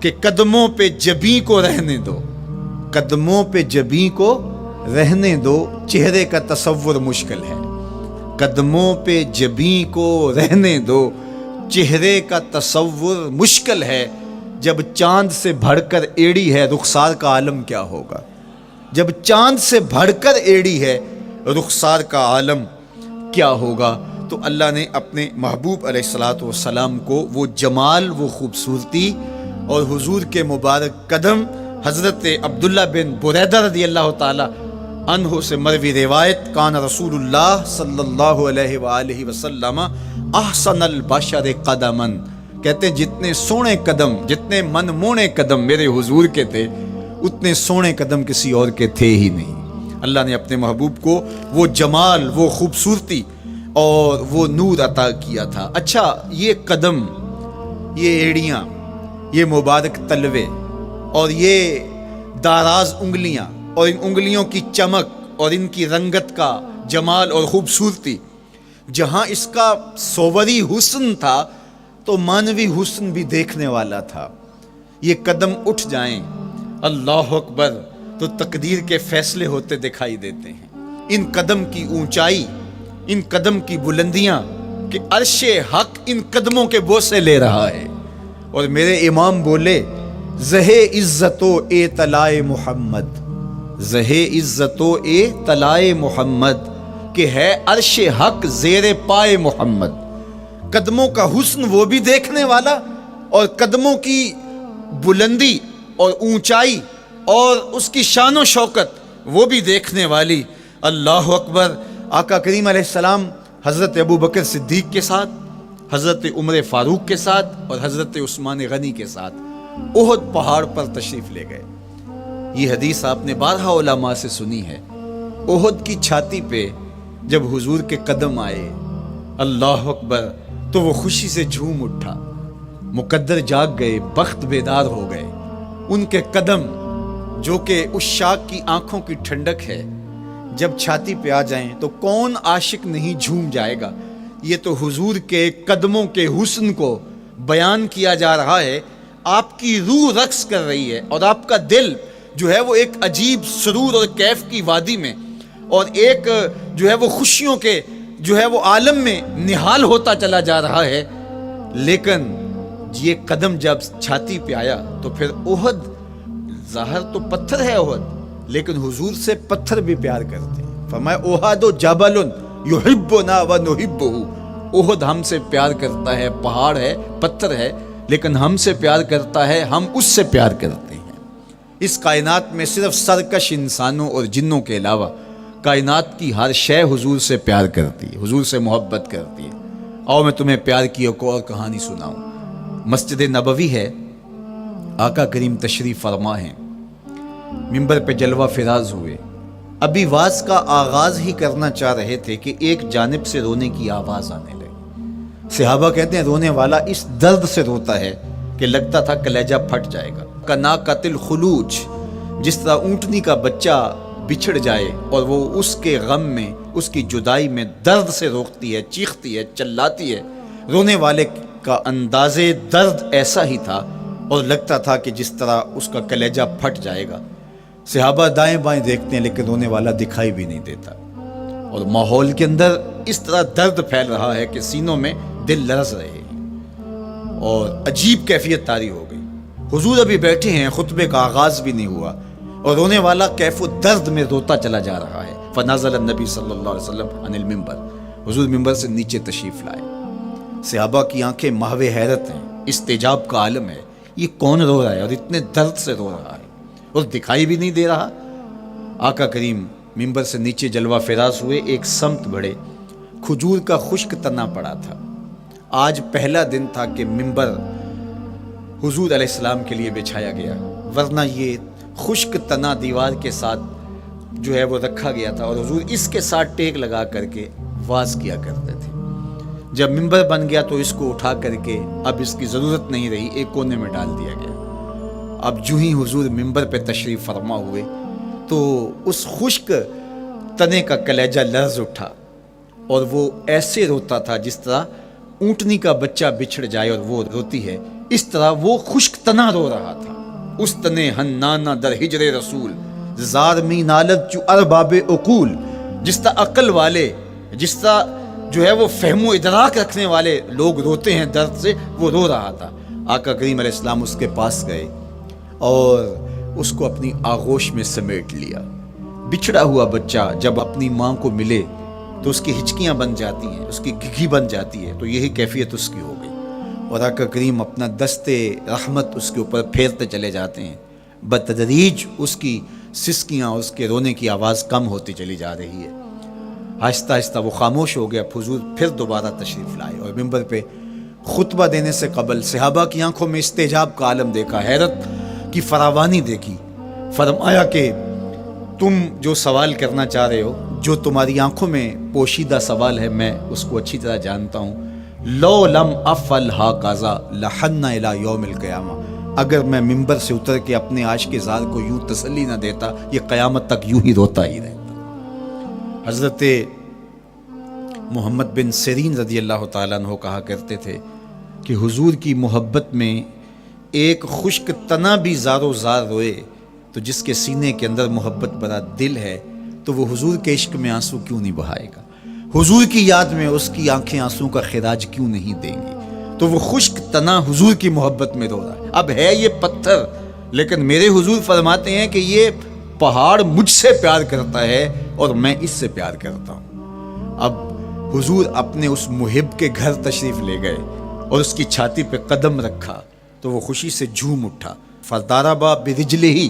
کہ قدموں پہ جبیں کو رہنے دو، قدموں پہ جبیں کو رہنے دو، چہرے کا تصور مشکل ہے. قدموں پہ جبیں کو رہنے دو، چہرے کا تصور مشکل ہے. جب چاند سے بڑھ کر ایڑی ہے رخسار کا عالم کیا ہوگا. جب چاند سے بڑھ کر ایڑی ہے رخسار کا عالم کیا ہوگا. تو اللہ نے اپنے محبوب علیہ الصلوۃ والسلام کو وہ جمال، وہ خوبصورتی اور حضور کے مبارک قدم، حضرت عبداللہ بن بریدہ رضی اللہ تعالی عنہ سے مروی روایت کان رسول اللہ صلی اللہ علیہ وآلہ وسلم احسن البشر قدما، کہتے ہیں جتنے سونے قدم، جتنے من مونے قدم میرے حضور کے تھے، اتنے سونے قدم کسی اور کے تھے ہی نہیں. اللہ نے اپنے محبوب کو وہ جمال، وہ خوبصورتی اور وہ نور عطا کیا تھا. اچھا، یہ قدم، یہ ایڑیاں، یہ مبارک تلوے اور یہ داراز انگلیاں اور ان انگلیوں کی چمک اور ان کی رنگت کا جمال اور خوبصورتی، جہاں اس کا صوری حسن تھا تو مانوی حسن بھی دیکھنے والا تھا. یہ قدم اٹھ جائیں اللہ اکبر تو تقدیر کے فیصلے ہوتے دکھائی دیتے ہیں. ان قدم کی اونچائی، ان قدم کی بلندیاں کہ عرش حق ان قدموں کے بوسے لے رہا ہے. اور میرے امام بولے زہے عزت و اے طلائے محمد، زہے عزت و اے طلائے محمد کہ ہے عرش حق زیر پائے محمد. قدموں کا حسن وہ بھی دیکھنے والا اور قدموں کی بلندی اور اونچائی اور اس کی شان و شوکت وہ بھی دیکھنے والی. اللہ اکبر. آقا کریم علیہ السلام حضرت ابو بکر صدیق کے ساتھ، حضرت عمر فاروق کے ساتھ اور حضرت عثمان غنی کے ساتھ احد پہاڑ پر تشریف لے گئے. یہ حدیث آپ نے بارہا علماء سے سنی ہے. احد کی چھاتی پہ جب حضور کے قدم آئے اللہ اکبر تو وہ خوشی سے جھوم اٹھا. مقدر جاگ گئے، بخت بیدار ہو گئے. ان کے قدم جو کہ اس شاک کی آنکھوں کی ٹھنڈک ہے، جب چھاتی پہ آ جائیں تو کون عاشق نہیں جھوم جائے گا. یہ تو حضور کے قدموں کے حسن کو بیان کیا جا رہا ہے. آپ کی روح رقص کر رہی ہے اور آپ کا دل جو ہے وہ ایک عجیب سرور اور کیف کی وادی میں اور ایک جو ہے وہ خوشیوں کے جو ہے وہ عالم میں نہال ہوتا چلا جا رہا ہے. لیکن یہ قدم جب چھاتی پہ آیا تو پھر احد ظاہر تو پتھر ہے احد، لیکن حضور سے پتھر بھی پیار کرتے ہیں. فرمایا احد جبل یحبنا ونحبہ. احد ہم سے پیار کرتا ہے، پہاڑ ہے، پتھر ہے، لیکن ہم سے پیار کرتا ہے، ہم اس سے پیار کرتے ہیں. اس کائنات میں صرف سرکش انسانوں اور جنوں کے علاوہ کائنات کی ہر شے حضور سے پیار کرتی ہے، حضور سے محبت کرتی ہے. آؤ میں تمہیں پیار کی ایک اور کہانی سناؤں. مسجد نبوی ہے، آقا کریم تشریف فرما ہیں، منبر پہ جلوہ فراز ہوئے. ابھی واز کا آغاز ہی کرنا چاہ رہے تھے کہ ایک جانب سے رونے کی آواز آنے لگی. صحابہ کہتے ہیں رونے والا اس درد سے روتا ہے کہ لگتا تھا کلیجہ پھٹ جائے گا. کناقۃ الخلوج، جس طرح اونٹنی کا بچہ بچھڑ جائے اور وہ اس کے غم میں، اس کی جدائی میں درد سے روکتی ہے، چیختی ہے، چلاتی ہے. رونے والے کا انداز درد ایسا ہی تھا اور لگتا تھا کہ جس طرح اس کا کلیجہ پھٹ جائے گا. صحابہ دائیں بائیں دیکھتے ہیں لیکن رونے والا دکھائی بھی نہیں دیتا. اور ماحول کے اندر اس طرح درد پھیل رہا ہے کہ سینوں میں دل لرز رہے ہیں اور عجیب کیفیت طاری ہو گئی. حضور ابھی بیٹھے ہیں، خطبے کا آغاز بھی نہیں ہوا اور رونے والا کیف و درد میں روتا چلا جا رہا ہے. فنزل النبی صلی اللہ علیہ وسلم عن المنبر. حضور منبر سے نیچے تشریف لائے. صحابہ کی آنکھیں محو حیرت ہیں، استجاب کا عالم ہے. یہ کون رو رہا ہے اور اتنے درد سے رو رہا ہے اور دکھائی بھی نہیں دے رہا. آقا کریم منبر سے نیچے جلوہ فراز ہوئے، ایک سمت بڑھے. کھجور کا خشک تنا پڑا تھا. آج پہلا دن تھا کہ منبر حضور علیہ السلام کے لیے بچھایا گیا، ورنہ یہ خشک تنا دیوار کے ساتھ جو ہے وہ رکھا گیا تھا اور حضور اس کے ساتھ ٹیک لگا کر کے واز کیا کرتے تھے. جب منبر بن گیا تو اس کو اٹھا کر کے اب اس کی ضرورت نہیں رہی، ایک کونے میں ڈال دیا گیا. اب جو ہی حضور منبر پہ تشریف فرما ہوئے تو اس خشک تنے کا کلیجہ لرز اٹھا اور وہ ایسے روتا تھا جس طرح اونٹنی کا بچہ بچھڑ جائے اور وہ روتی ہے، اس طرح وہ خشک تنا رو رہا تھا. اس تنے ہنانا در ہجر رسول زار می نالت جو ارباب عقول. جس طرح عقل والے، جس طرح جو ہے وہ فہم و ادراک رکھنے والے لوگ روتے ہیں درد سے، وہ رو رہا تھا. آقا کریم علیہ السلام اس کے پاس گئے اور اس کو اپنی آغوش میں سمیٹ لیا. بچھڑا ہوا بچہ جب اپنی ماں کو ملے تو اس کی ہچکیاں بن جاتی ہیں، اس کی گھگی بن جاتی ہے، تو یہی کیفیت اس کی ہو گئی. اور آقا کریم اپنا دستے رحمت اس کے اوپر پھیرتے چلے جاتے ہیں. بتدریج اس کی سسکیاں، اس کے رونے کی آواز کم ہوتی چلی جا رہی ہے. آہستہ آہستہ وہ خاموش ہو گیا. حضور پھر دوبارہ تشریف لائے اور منبر پہ خطبہ دینے سے قبل صحابہ کی آنکھوں میں استجاب کا عالم دیکھا، حیرت کی فراوانی دیکھی. فرمایا کہ تم جو سوال کرنا چاہ رہے ہو، جو تمہاری آنکھوں میں پوشیدہ سوال ہے، میں اس کو اچھی طرح جانتا ہوں. لو لم افعل ھکذا لحن الی یوم القیامہ. اگر میں منبر سے اتر کے اپنے عاشق زار کو یوں تسلی نہ دیتا، یہ قیامت تک یوں ہی روتا ہی رہتا. حضرت محمد بن سیرین رضی اللہ تعالیٰ عنہ کہا کرتے تھے کہ حضور کی محبت میں ایک خشک تنا بھی زار و زار روئے تو جس کے سینے کے اندر محبت بھرا دل ہے تو وہ حضور کے عشق میں آنسو کیوں نہیں بہائے گا؟ حضور کی یاد میں اس کی آنکھیں آنسو کا خراج کیوں نہیں دیں گی؟ تو وہ خشک تنا حضور کی محبت میں رو رہا ہے. اب ہے یہ پتھر، لیکن میرے حضور فرماتے ہیں کہ یہ پہاڑ مجھ سے پیار کرتا ہے اور میں اس سے پیار کرتا ہوں. اب حضور اپنے اس محب کے گھر تشریف لے گئے اور اس کی چھاتی پہ قدم رکھا تو وہ خوشی سے جھوم اٹھا. فضاربا برجلہ ہی،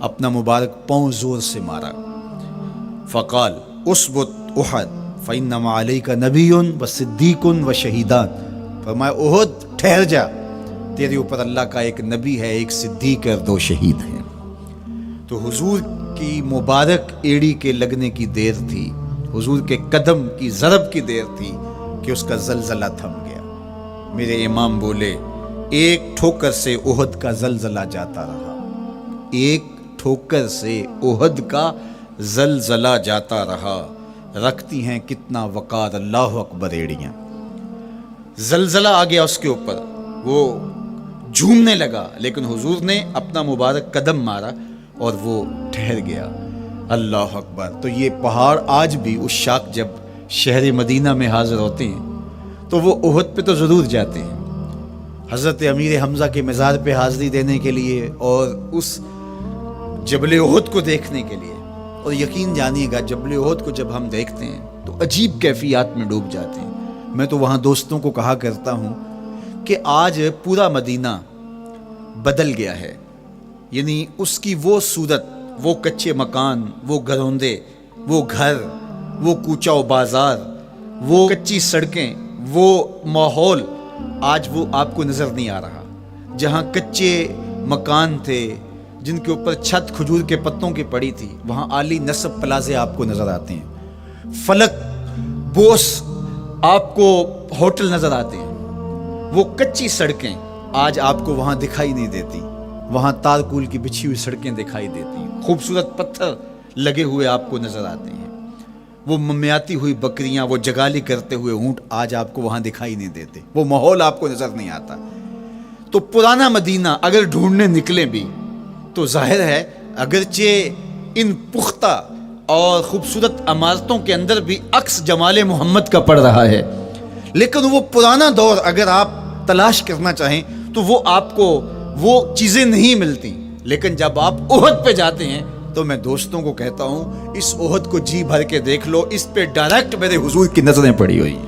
اپنا مبارک پاؤں زور سے مارا. فقال اثبت احد فانما علیک نبی و صدیق و شہیدان. فرمایا احد ٹھہر جا، تیرے اوپر اللہ کا ایک نبی ہے، ایک صدیق اور 2 شہید ہیں. تو حضور کی مبارک ایڑی کے لگنے کی دیر تھی، حضور کے قدم کی ضرب کی دیر تھی کہ اس کا زلزلہ تھم گیا. میرے امام بولے ایک ٹھوکر سے احد کا زلزلہ جاتا رہا، ایک ٹھوکر سے احد کا زلزلہ جاتا رہا. رکھتی ہیں کتنا وقار اللہ اکبر ایڑیاں. زلزلہ آ گیا اس کے اوپر، وہ جھومنے لگا، لیکن حضور نے اپنا مبارک قدم مارا اور وہ ٹھہر گیا. اللہ اکبر. تو یہ پہاڑ آج بھی اس شاخ جب شہر مدینہ میں حاضر ہوتے ہیں تو وہ احد پہ تو ضرور جاتے ہیں، حضرت امیر حمزہ کے مزار پہ حاضری دینے کے لیے اور اس جبل احد کو دیکھنے کے لیے. اور یقین جانیے گا جبل احد کو جب ہم دیکھتے ہیں تو عجیب کیفیات میں ڈوب جاتے ہیں. میں تو وہاں دوستوں کو کہا کرتا ہوں کہ آج پورا مدینہ بدل گیا ہے. یعنی اس کی وہ صورت، وہ کچے مکان، وہ گھروندے، وہ گھر، وہ کوچہ و بازار، وہ کچی سڑکیں، وہ ماحول آج وہ آپ کو نظر نہیں آ رہا. جہاں کچے مکان تھے جن کے اوپر چھت کھجور کے پتوں کی پڑی تھی، وہاں عالی نصب پلازے آپ کو نظر آتے ہیں. فلک بوس آپ کو ہوٹل نظر آتے ہیں. وہ کچی سڑکیں آج آپ کو وہاں دکھائی نہیں دیتی، وہاں تارکول کی بچھی ہوئی سڑکیں دکھائی دیتی ہیں. خوبصورت پتھر لگے ہوئے آپ کو نظر آتے ہیں. وہ ممیاتی ہوئی بکریاں، وہ جگالی کرتے ہوئے اونٹ آج آپ کو وہاں دکھائی نہیں دیتے، وہ ماحول آپ کو نظر نہیں آتا. تو پرانا مدینہ اگر ڈھونڈنے نکلیں بھی تو ظاہر ہے اگرچہ ان پختہ اور خوبصورت عمارتوں کے اندر بھی عکس جمال محمد کا پڑ رہا ہے، لیکن وہ پرانا دور اگر آپ تلاش کرنا چاہیں تو وہ آپ کو وہ چیزیں نہیں ملتی. لیکن جب آپ احد پہ جاتے ہیں تو میں دوستوں کو کہتا ہوں اس احد کو جی بھر کے دیکھ لو، اس پہ ڈائریکٹ میرے حضور کی نظریں پڑی ہوئی ہیں.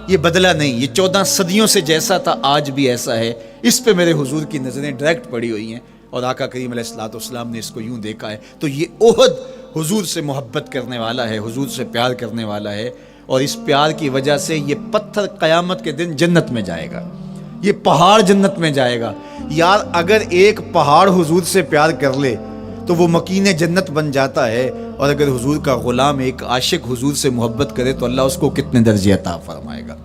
یہ بدلا نہیں، یہ 14 صدیوں سے جیسا تھا آج بھی ایسا ہے. اس پہ میرے حضور کی نظریں ڈائریکٹ پڑی ہوئی ہیں اور آقا کریم علیہ الصلوۃ والسلام نے اس کو یوں دیکھا ہے. تو یہ احد حضور سے محبت کرنے والا ہے، حضور سے پیار کرنے والا ہے، اور اس پیار کی وجہ سے یہ پتھر قیامت کے دن جنت میں جائے گا، یہ پہاڑ جنت میں جائے گا. یار اگر ایک پہاڑ حضور سے پیار کر لے تو وہ مکین جنت بن جاتا ہے، اور اگر حضور کا غلام ایک عاشق حضور سے محبت کرے تو اللہ اس کو کتنے درجے عطا فرمائے گا.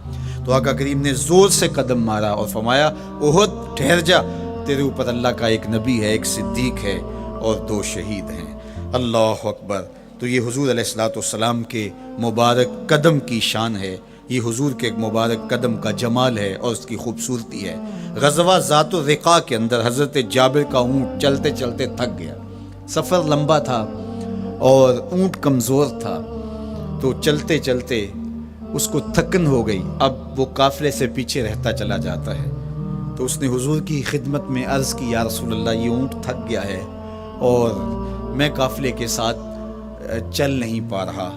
تو آقا کریم نے زور سے قدم مارا اور فرمایا احد ٹھہر جا، تیرے اوپر اللہ کا ایک نبی ہے، ایک صدیق ہے اور 2 شہید ہیں. اللہ اکبر. تو یہ حضور علیہ الصلوۃ والسلام کے مبارک قدم کی شان ہے، یہ حضور کے مبارک قدم کا جمال ہے اور اس کی خوبصورتی ہے. غزوہ ذات الرقاع کے اندر حضرت جابر کا اونٹ چلتے چلتے تھک گیا، سفر لمبا تھا اور اونٹ کمزور تھا، تو چلتے چلتے اس کو تھکن ہو گئی. اب وہ قافلے سے پیچھے رہتا چلا جاتا ہے. تو اس نے حضور کی خدمت میں عرض کی یا رسول اللہ یہ اونٹ تھک گیا ہے اور میں قافلے کے ساتھ چل نہیں پا رہا.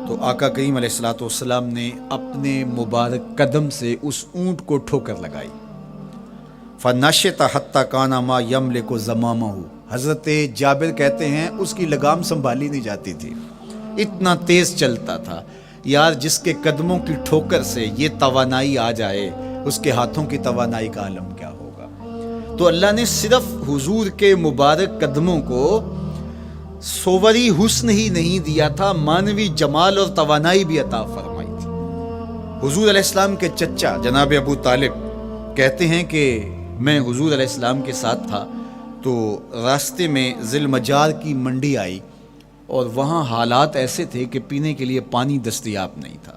تو آقا کریم علیہ الصلوۃ والسلام نے اپنے مبارک قدم سے اس اونٹ کو ٹھوکر لگائی. فنشط حتی کان ما یملک زمامہ. حضرت جابر کہتے ہیں اس کی لگام سنبھالی نہیں جاتی تھی، اتنا تیز چلتا تھا. یار جس کے قدموں کی ٹھوکر سے یہ توانائی آ جائے اس کے ہاتھوں کی توانائی کا عالم کیا ہوگا. تو اللہ نے صرف حضور کے مبارک قدموں کو صوری حسن ہی نہیں دیا تھا، مانوی جمال اور توانائی بھی عطا فرمائی تھی. حضور علیہ السلام کے چچا جناب ابو طالب کہتے ہیں کہ میں حضور علیہ السلام کے ساتھ تھا تو راستے میں ذی المجار کی منڈی آئی اور وہاں حالات ایسے تھے کہ پینے کے لیے پانی دستیاب نہیں تھا.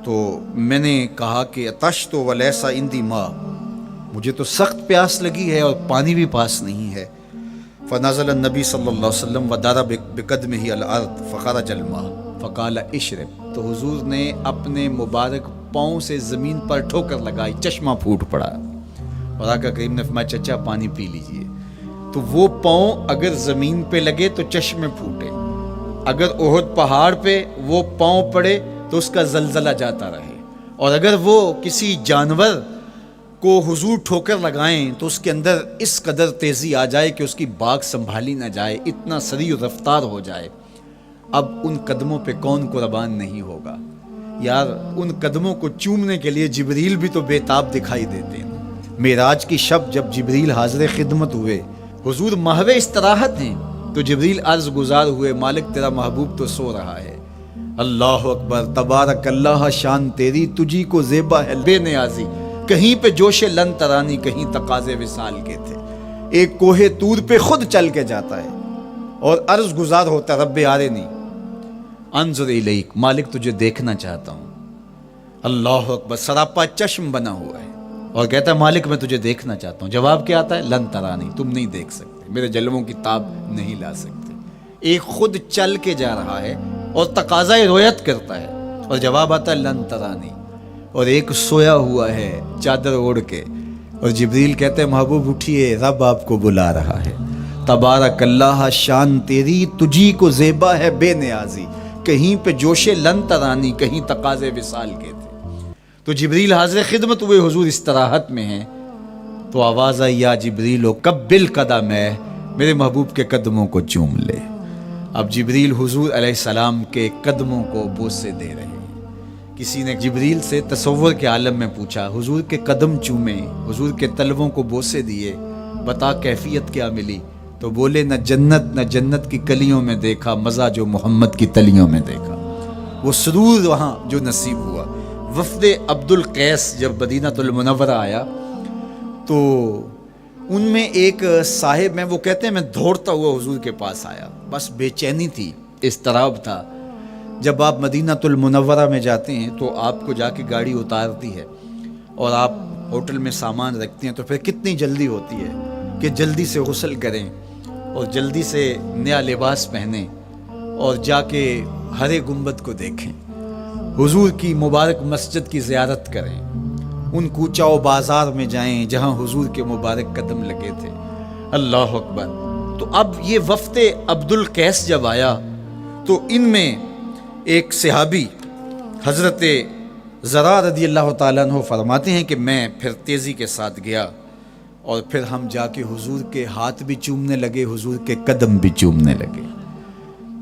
تو میں نے کہا کہ عطشت ولیسا عندی ماء، مجھے تو سخت پیاس لگی ہے اور پانی بھی پاس نہیں ہے۔ فنزل النبی صلی اللہ علیہ وسلم وضرب بقدمہ الارض فخرج الماء فقال اشرب، تو حضور نے اپنے مبارک پاؤں سے زمین پر ٹھوکر لگائی، چشمہ پھوٹ پڑا، اور آقا کریم نے فرمایا چچا پانی پی لیجئے۔ تو وہ پاؤں اگر زمین پہ لگے تو چشمے پھوٹے، اگر احد پہاڑ پہ وہ پاؤں پڑے تو اس کا زلزلہ جاتا رہے، اور اگر وہ کسی جانور کو حضور ٹھوکر لگائیں تو اس کے اندر اس قدر تیزی آ جائے کہ اس کی باغ سنبھالی نہ جائے، اتنا سریع رفتار ہو جائے، اب ان قدموں پہ کون قربان نہیں ہوگا؟ یار ان قدموں کو چومنے کے لیے جبریل بھی تو بے تاب دکھائی دیتے ہیں۔ معراج کی شب جب جبریل حاضر خدمت ہوئے، حضور محو استراحت ہیں، تو جبریل عرض گزار ہوئے مالک تیرا محبوب تو سو رہا ہے۔ اللہ اکبر، تبارک اللہ، شان تیری تجھی کو زیبا ہے بے نیازی، کہیں پہ جوش لن ترانی، کہیں تقاضے وصال کے تھے۔ ایک کوہ طور پہ خود چل کے جاتا ہے اور عرض گزار ہوتا ہے رب آرنی انظر الیک، مالک تجھے دیکھنا چاہتا ہوں۔ اللہ اکبر، سراپا چشم بنا ہوا ہے اور کہتا ہے مالک میں تجھے دیکھنا چاہتا ہوں۔ جواب کیا آتا ہے؟ لن ترانی، تم نہیں دیکھ سکتے، میرے جلووں کی تاب نہیں لا سکتے۔ ایک خود چل کے جا رہا ہے اور تقاضۂ رویت کرتا ہے، اور جواب آتا ہے لن ترانی، اور ایک سویا ہوا ہے چادر اوڑھ کے، اور جبریل کہتے ہیں محبوب اٹھیے، رب آپ کو بلا رہا ہے۔ تبارک اللہ، شان تیری تجھی کو زیبا ہے بے نیازی، کہیں پہ جوش لن ترانی، کہیں تقاضے وصال کے تھے۔ تو جبریل حاضر خدمت ہوئے، حضور استراحت میں ہیں، تو آواز آئی یا جبریل قبل قدم ہے، میرے محبوب کے قدموں کو چوم لے۔ اب جبریل حضور علیہ السلام کے قدموں کو بوسے دے رہے ہیں۔ کسی نے جبریل سے تصور کے عالم میں پوچھا، حضور کے قدم چومے، حضور کے تلووں کو بوسے دیے، بتا کیفیت کیا ملی؟ تو بولے نہ جنت کی کلیوں میں دیکھا مزہ جو محمد کی تلیوں میں دیکھا۔ وہ سرور وہاں جو نصیب ہوا۔ وفد عبد القیس جب مدینہ المنورہ آیا تو ان میں ایک صاحب میں، وہ کہتے ہیں میں دوڑتا ہوا حضور کے پاس آیا، بس بے چینی تھی، اضطراب تھا۔ جب آپ مدینہ المنورہ میں جاتے ہیں تو آپ کو جا کے گاڑی اتارتی ہے اور آپ ہوٹل میں سامان رکھتے ہیں، تو پھر کتنی جلدی ہوتی ہے کہ جلدی سے غسل کریں اور جلدی سے نیا لباس پہنیں اور جا کے ہرے گنبد کو دیکھیں، حضور کی مبارک مسجد کی زیارت کریں، ان کوچہ و بازار میں جائیں جہاں حضور کے مبارک قدم لگے تھے۔ اللہ اکبر۔ تو اب یہ وفد عبد القیس جب آیا تو ان میں ایک صحابی حضرت زرع رضی اللہ تعالیٰ عنہ فرماتے ہیں کہ میں پھر تیزی کے ساتھ گیا اور پھر ہم جا کے حضور کے ہاتھ بھی چومنے لگے، حضور کے قدم بھی چومنے لگے۔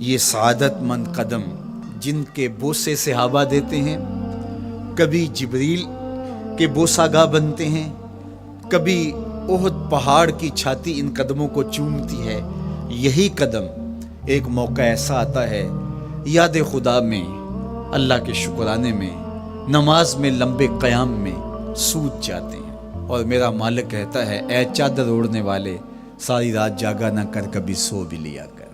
یہ سعادت مند قدم جن کے بوسے صحابہ دیتے ہیں، کبھی جبریل کے بوسہ گاہ بنتے ہیں، کبھی احد پہاڑ کی چھاتی ان قدموں کو چومتی ہے۔ یہی قدم ایک موقع ایسا آتا ہے یاد خدا میں، اللہ کے شکرانے میں، نماز میں، لمبے قیام میں سوت جاتے ہیں، اور میرا مالک کہتا ہے اے چادر اوڑھنے والے، ساری رات جاگا نہ کر، کبھی سو بھی لیا کر۔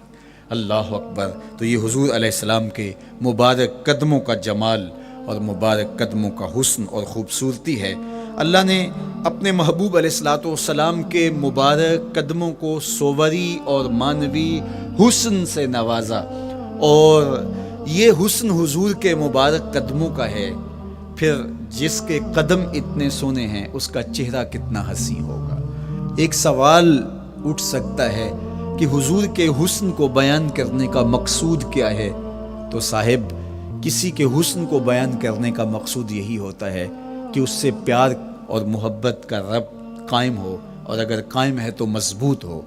اللہ اکبر۔ تو یہ حضور علیہ السلام کے مبارک قدموں کا جمال اور مبارک قدموں کا حسن اور خوبصورتی ہے۔ اللہ نے اپنے محبوب علیہ السلام کے مبارک قدموں کو صوری اور معنوی حسن سے نوازا، اور یہ حسن حضور کے مبارک قدموں کا ہے، پھر جس کے قدم اتنے سونے ہیں اس کا چہرہ کتنا حسین ہوگا۔ ایک سوال اٹھ سکتا ہے کہ حضور کے حسن کو بیان کرنے کا مقصود کیا ہے؟ تو صاحب، کسی کے حسن کو بیان کرنے کا مقصود یہی ہوتا ہے کہ اس سے پیار اور محبت کا ربط قائم ہو، اور اگر قائم ہے تو مضبوط ہو۔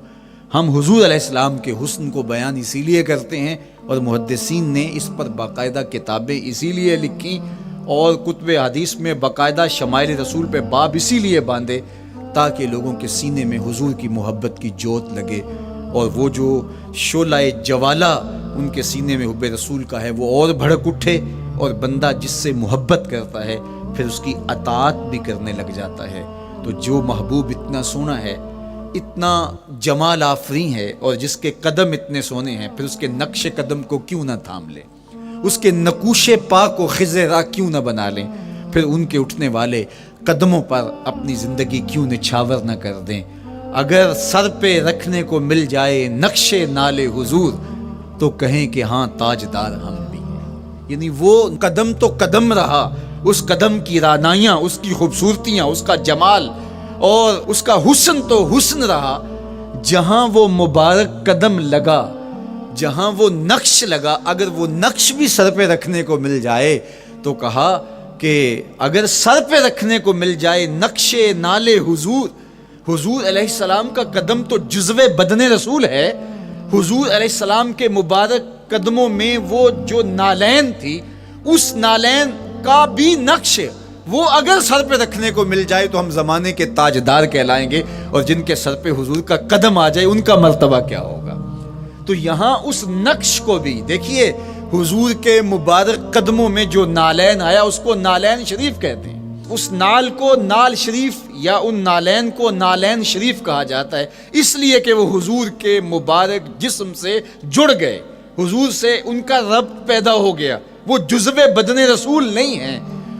ہم حضور علیہ السلام کے حسن کو بیان اسی لیے کرتے ہیں، اور محدثین نے اس پر باقاعدہ کتابیں اسی لیے لکھی، اور کتب حدیث میں باقاعدہ شمائل رسول پہ باب اسی لیے باندھے تاکہ لوگوں کے سینے میں حضور کی محبت کی جوت لگے، اور وہ جو شعلہ جوالہ ان کے سینے میں حب رسول کا ہے وہ اور بھڑک اٹھے، اور بندہ جس سے محبت کرتا ہے پھر اس کی اطاعت بھی کرنے لگ جاتا ہے۔ تو جو محبوب اتنا سونا ہے، اتنا جمال آفریں ہے، اور جس کے قدم اتنے سونے ہیں، پھر اس کے نقش قدم کو کیوں نہ تھام لے، اس کے نقوش پا کو خضر راہ کیوں نہ بنا لیں، پھر ان کے اٹھنے والے قدموں پر اپنی زندگی کیوں نچھاور نہ کر دیں۔ اگر سر پہ رکھنے کو مل جائے نقش نال حضور تو کہیں کہ ہاں تاجدار ہم بھی ہیں۔ یعنی وہ قدم تو قدم رہا، اس قدم کی رعنائیاں، اس کی خوبصورتیاں، اس کا جمال اور اس کا حسن تو حسن رہا۔ جہاں وہ مبارک قدم لگا، جہاں وہ نقش لگا، اگر وہ نقش بھی سر پہ رکھنے کو مل جائے تو کہا کہ اگر سر پہ رکھنے کو مل جائے نقش نال حضور، حضور علیہ السلام کا قدم تو جزو بدن رسول ہے۔ حضور علیہ السلام کے مبارک قدموں میں وہ جو نالین تھی، اس نالین کا بھی نقش وہ اگر سر پہ رکھنے کو مل جائے تو ہم زمانے کے تاجدار کہلائیں گے، اور جن کے سر پہ حضور کا قدم آ جائے ان کا مرتبہ کیا ہوگا۔ تو یہاں اس نقش کو بھی دیکھیے، حضور کے مبارک قدموں میں جو نالین آیا اس کو نالین شریف کہتے ہیں۔ اس نال کو نال شریف یا ان نالین کو نالین شریف کہا جاتا ہے، اس لیے کہ وہ حضور کے مبارک جسم سے جڑ گئے، حضور سے ان کا ربط پیدا ہو گیا، وہ جزو بدن رسول نہیں ہیں،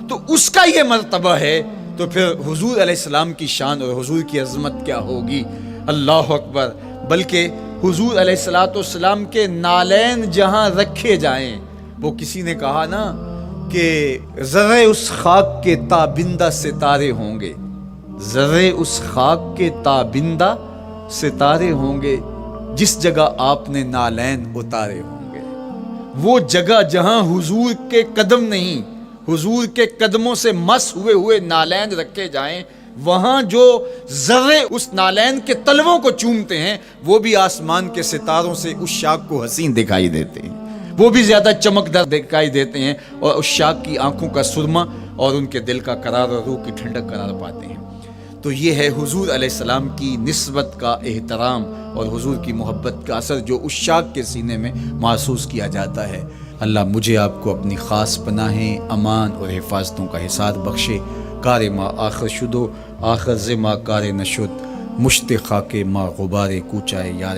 تو اس کا یہ مرتبہ ہے۔ تو پھر حضور علیہ السلام کی شان اور حضور کی عظمت کیا ہوگی، اللہ اکبر۔ بلکہ حضور علیہ السلام کے نالین جہاں رکھے جائیں، وہ کسی نے کہا نا کہ ذرے اس خاک کے تابندہ ستارے ہوں گے، ذرے اس خاک کے تابندہ ستارے ہوں گے جس جگہ آپ نے نالین اتارے ہوں گے۔ وہ جگہ جہاں حضور کے قدم نہیں، حضور کے قدموں سے مس ہوئے نالین رکھے جائیں، وہاں جو ذرے اس نالین کے تلووں کو چومتے ہیں وہ بھی آسمان کے ستاروں سے اس شاخ کو حسین دکھائی دیتے ہیں، وہ بھی زیادہ چمکدار دکھائی دیتے ہیں، اور اس شاخ کی آنکھوں کا سرما اور ان کے دل کا قرار اور روح کی ٹھنڈک قرار پاتے ہیں۔ تو یہ ہے حضور علیہ السلام کی نسبت کا احترام اور حضور کی محبت کا اثر جو اس شاخ کے سینے میں محسوس کیا جاتا ہے۔ اللہ مجھے آپ کو اپنی خاص پناہیں، امان اور حفاظتوں کا حساب بخشے۔ کار ما آخر شدو آخر ز ما کار نشد، مشت خاک ما غبار کوچائے یار